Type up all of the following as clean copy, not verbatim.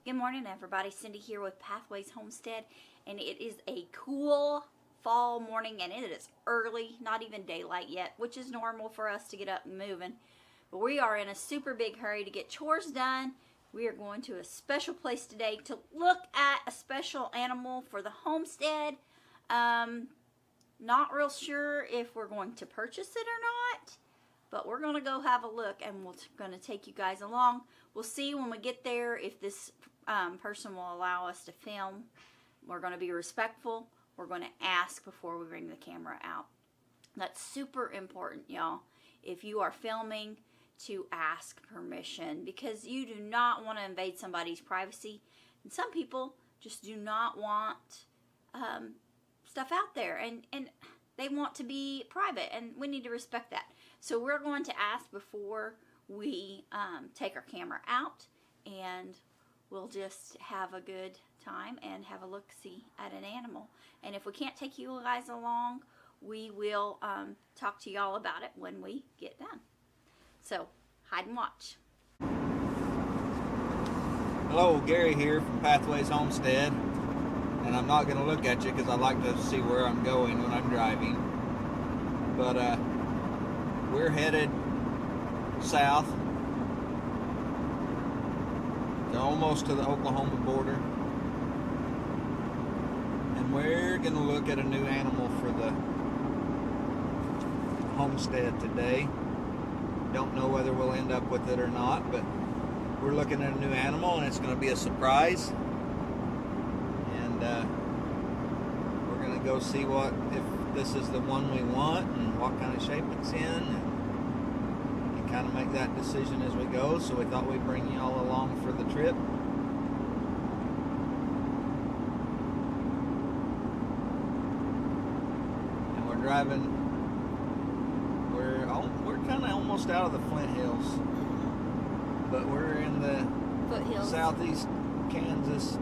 Good morning, everybody. Cindy here with Pathways Homestead, and it is a cool fall morning, and it is early, not even daylight yet, which is normal for us to get up and moving. But we are in a super big hurry to get chores done. We are going to a special place today to look at a special animal for the homestead. Not real sure if we're going to purchase it or not, but we're going to go have a look, and we're going to take you guys along. We'll see when we get there if this person will allow us to film. We're going to be respectful. We're going to ask before we bring the camera out. That's super important, y'all. If you are filming, to ask permission, because you do not want to invade somebody's privacy. And some people just do not want stuff out there, and they want to be private, and we need to respect that. So we're going to ask before we take our camera out, and we'll just have a good time and have a look-see at an animal. And if we can't take you guys along, we will talk to y'all about it when we get done. So hide and watch. Hello, Gary here from Pathways Homestead, and I'm not going to look at you because I like to see where I'm going when I'm driving. But we're headed south, almost to the Oklahoma border, and we're going to look at a new animal for the homestead today. Don't know whether we'll end up with it or not, but we're looking at a new animal, and it's going to be a surprise. And we're going to go see if this is the one we want and what kind of shape it's in, and kind of make that decision as we go. So we thought we'd bring you all along for the trip. And we're driving. We're kind of almost out of the Flint Hills, but we're in the foothills, southeast Kansas,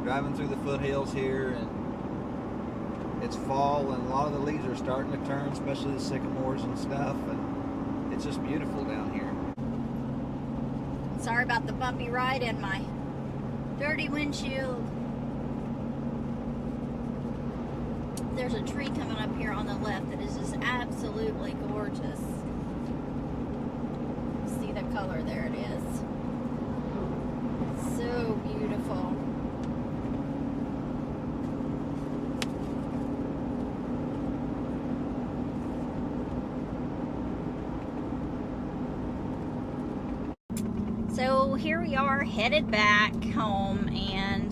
driving through the foothills here, and it's fall, and a lot of the leaves are starting to turn, especially the sycamores and stuff, and it's just beautiful down here. Sorry about the bumpy ride and my dirty windshield. There's a tree coming up here on the left that is just absolutely gorgeous. See the color, there it is. So beautiful. So here we are headed back home, and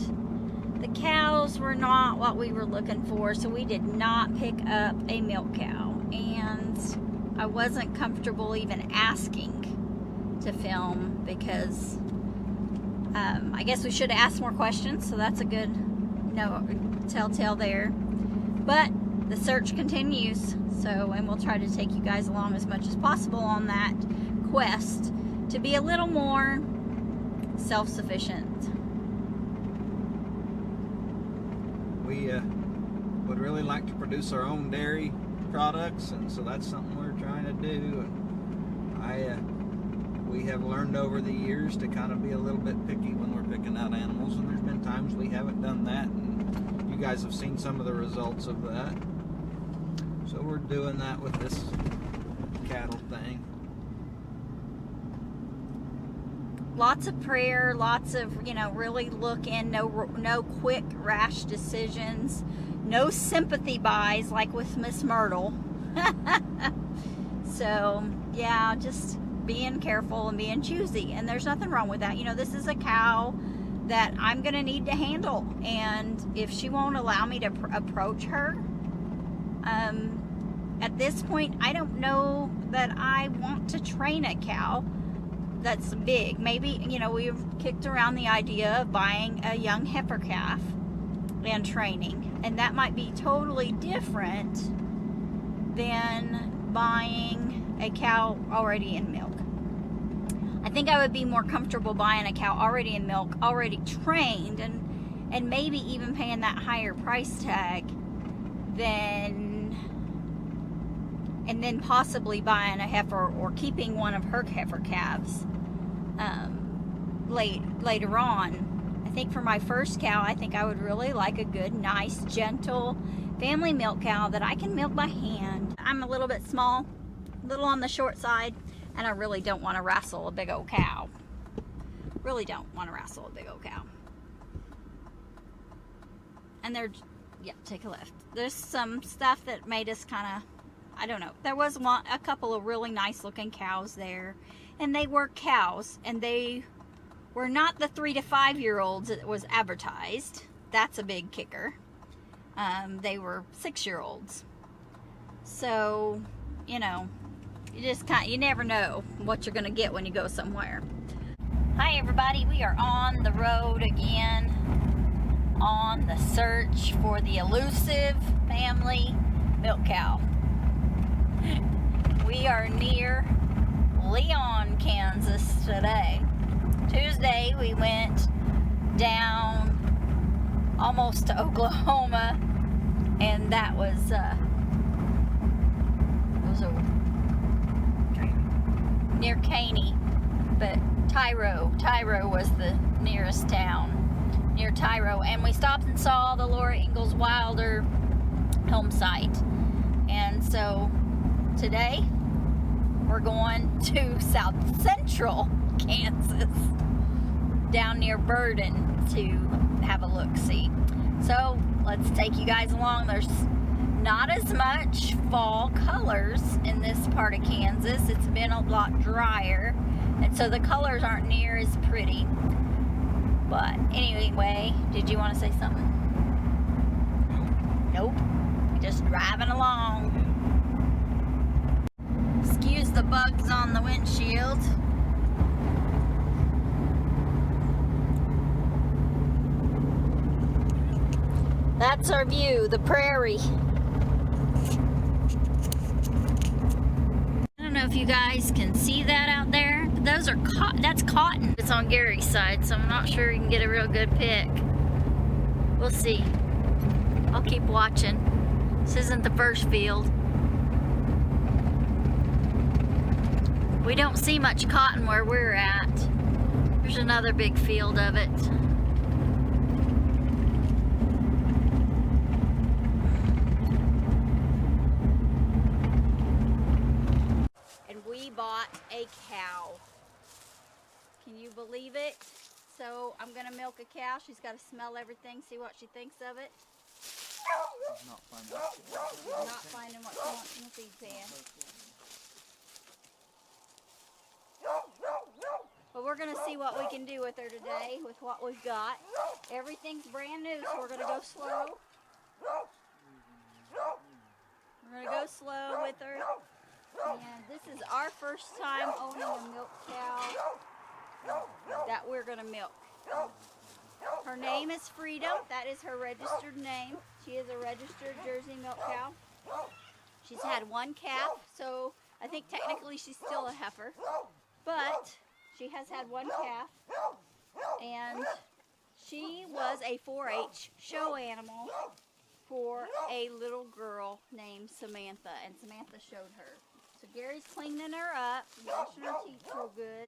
the cows were not what we were looking for, so we did not pick up a milk cow, and I wasn't comfortable even asking to film because I guess we should have asked more questions, so that's a good telltale there. But the search continues, and we'll try to take you guys along as much as possible on that quest to be a little more self-sufficient. We would really like to produce our own dairy products, and so that's something we're trying to do. And we have learned over the years to kind of be a little bit picky when we're picking out animals, and there's been times we haven't done that, and you guys have seen some of the results of that. So we're doing that with this cattle thing. Lots of prayer, lots of, really look in, no quick, rash decisions, no sympathy buys like with Miss Myrtle. So, yeah, just being careful and being choosy, and there's nothing wrong with that. This is a cow that I'm going to need to handle, and if she won't allow me to approach her, at this point, I don't know that I want to train a cow that's big. Maybe, we've kicked around the idea of buying a young heifer calf and training, and that might be totally different than buying a cow already in milk. I think I would be more comfortable buying a cow already in milk, already trained, and maybe even paying that higher price tag and then possibly buying a heifer or keeping one of her heifer calves later on. I think for my first cow, I think I would really like a good, nice, gentle family milk cow that I can milk by hand. I'm a little bit small, a little on the short side, and I really don't want to wrestle a big old cow. Really don't want to wrestle a big old cow. And yeah, take a left. There's some stuff that made us kind of, I don't know. There was a couple of really nice looking cows there, and they were cows, and they were not the 3 to 5 year olds that was advertised. That's a big kicker. They were 6-year-olds. So, you know, you never know what you're gonna get when you go somewhere. Hi everybody, we are on the road again, on the search for the elusive family milk cow. We are near Leon, Kansas today. Tuesday we went down almost to Oklahoma, and that was near Caney, but Tyro was the nearest town, near Tyro, and we stopped and saw the Laura Ingalls Wilder home site. And so today we're going to South Central Kansas, down near Burden, to have a look-see. So let's take you guys along. There's not as much fall colors in this part of Kansas. It's been a lot drier, and so the colors aren't near as pretty. But anyway, did you want to say something? Nope. Just driving along. Excuse the bugs on the windshield. That's our view, the prairie. I don't know if you guys can see that out there, but those are that's cotton. It's on Gary's side, so I'm not sure you can get a real good pic. We'll see. I'll keep watching. This isn't the first field. We don't see much cotton where we're at. There's another big field of it. Bought a cow. Can you believe it? So I'm gonna milk a cow. She's got to smell everything, see what she thinks of it. She's not finding what she wants in the feed pan. But we're gonna see what we can do with her today, with what we've got. Everything's brand new, so we're gonna go slow. We're gonna go slow with her. And this is our first time owning a milk cow that we're going to milk. Her name is Freedom. That is her registered name. She is a registered Jersey milk cow. She's had one calf, so I think technically she's still a heifer. But she has had one calf, and she was a 4-H show animal for a little girl named Samantha, and Samantha showed her. So Gary's cleaning her up, washing her teeth real good.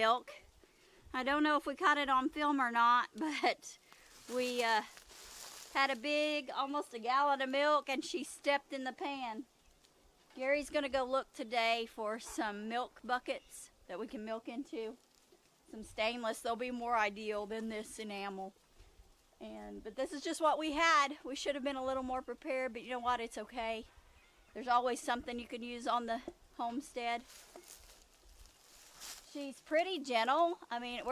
milk. I don't know if we caught it on film or not, but we had a big, almost a gallon of milk, and she stepped in the pan. Gary's gonna go look today for some milk buckets that we can milk into. Some stainless, they'll be more ideal than this enamel. But this is just what we had. We should have been a little more prepared, but you know what, it's okay. There's always something you can use on the Homestead. She's pretty gentle. I mean,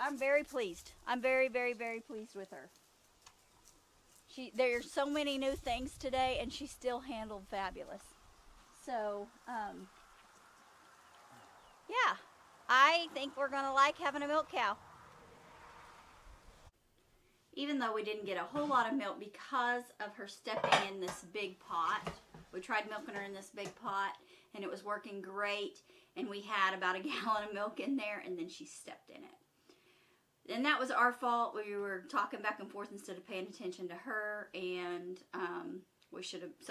I'm very pleased. I'm very, very, very pleased with her. There's so many new things today, and she still handled fabulous. So, yeah, I think we're gonna like having a milk cow. Even though we didn't get a whole lot of milk because of her stepping in this big pot. We tried milking her in this big pot, and it was working great, and we had about a gallon of milk in there, and then she stepped in it. And that was our fault. We were talking back and forth instead of paying attention to her, and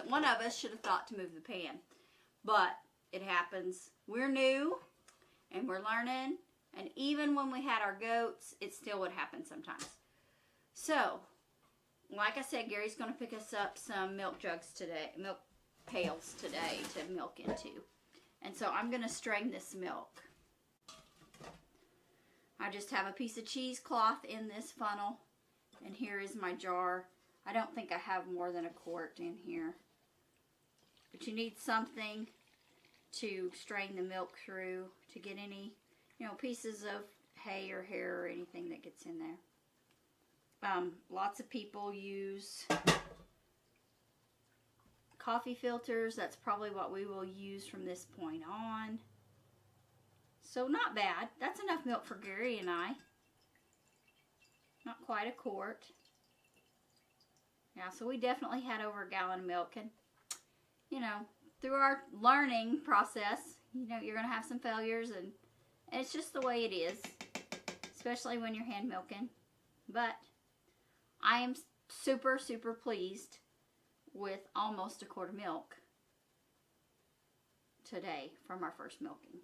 one of us should have thought to move the pan. But it happens. We're new, and we're learning, and even when we had our goats, it still would happen sometimes. So, like I said, Gary's going to pick us up some milk jugs today, milk pails today to milk into. And so I'm going to strain this milk. I just have a piece of cheesecloth in this funnel, and here is my jar. I don't think I have more than a quart in here. But you need something to strain the milk through to get any, pieces of hay or hair or anything that gets in there. Lots of people use coffee filters. That's probably what we will use from this point on. So not bad. That's enough milk for Gary and I. Not quite a quart. Yeah, so we definitely had over a gallon of milk. And, through our learning process, you're going to have some failures. And it's just the way it is. Especially when you're hand milking. But I am super, super pleased with almost a quart of milk today from our first milking.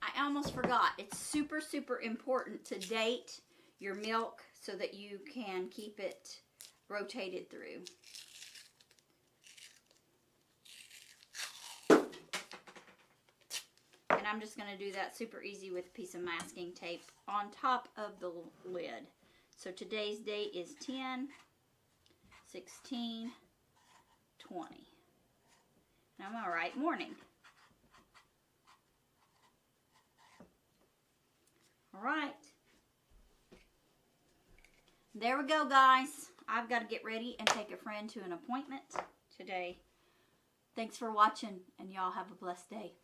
I almost forgot. It's super, super important to date your milk so that you can keep it rotated through. And I'm just going to do that super easy with a piece of masking tape on top of the lid. So today's date is 10/16/20. And I'm gonna write morning. All right. There we go, guys. I've got to get ready and take a friend to an appointment today. Thanks for watching, and y'all have a blessed day.